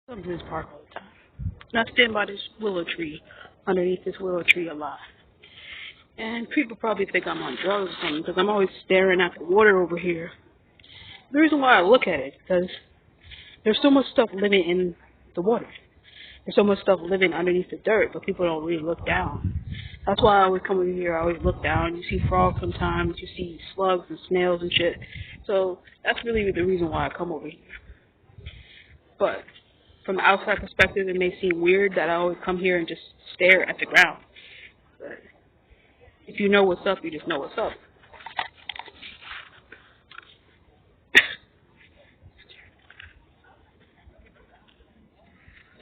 Come to this park all the time. And I stand by this willow tree, underneath this willow tree a lot. And people probably think I'm on drugs or something because I'm always staring at the water over here. The reason why I look at it is because there's so much stuff living in the water. There's so much stuff living underneath the dirt, but people don't really look down. That's why I always come over here. I always look down. You see frogs sometimes. You see slugs and snails and shit. So that's really the reason why I come over here. But from the outside perspective, it may seem weird that I always come here and just stare at the ground. But if you know what's up, you just know what's up.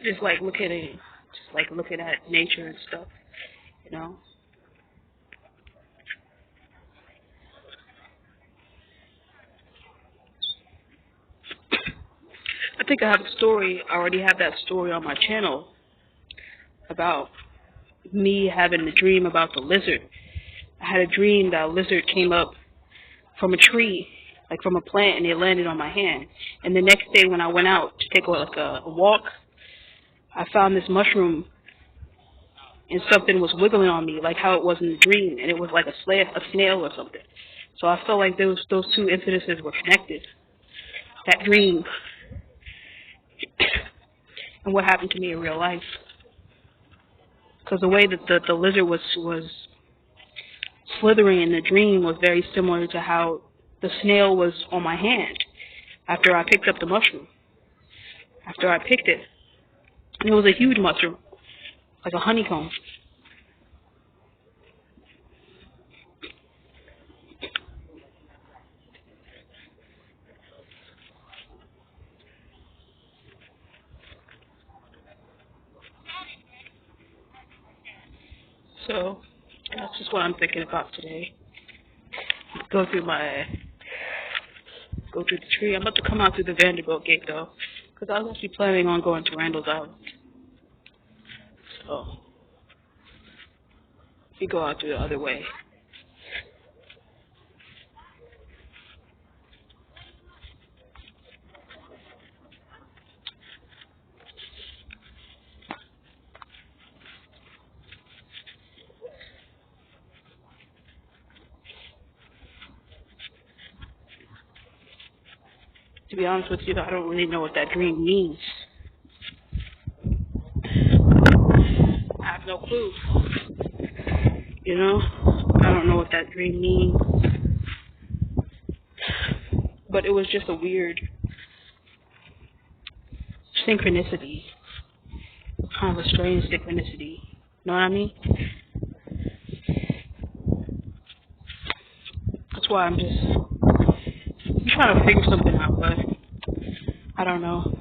Just like looking at nature and stuff, you know. I think I have a story. I already have that story on my channel about me having a dream about the lizard. I had a dream that a lizard came up from a tree, like from a plant, and it landed on my hand. And the next day when I went out to take a walk, I found this mushroom and something was wiggling on me, like how it was in the dream, and it was like a snail or something. So I felt like those two incidences were connected. That dream and what happened to me in real life. Because the way that the lizard was slithering in the dream was very similar to how the snail was on my hand after I picked up the mushroom. After I picked it. And it was a huge mushroom, like a honeycomb. So that's just what I'm thinking about today. Go through the tree. I'm about to come out through the Vanderbilt gate though, because I was actually planning on going to Randall's Island. So we go out through the other way. To be honest with you, I don't really know what that dream means. I have no clue. You know? I don't know what that dream means. But it was just a weird synchronicity. Kind of a strange synchronicity. Know what I mean? That's why I'm trying to figure something out, but I don't know.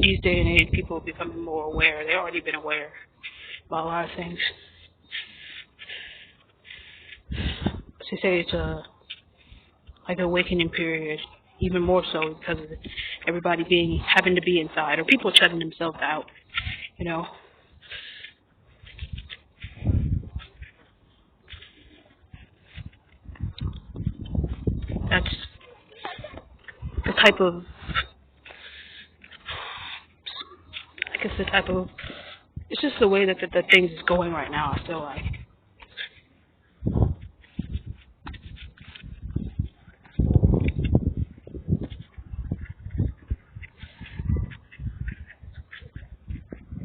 These day and age, people are becoming more aware. They've already been aware about a lot of things. They say it's like an awakening period, even more so because of everybody having to be inside, or people shutting themselves out, you know. That's the type of, I guess it's just the way that the things is going right now, I feel like.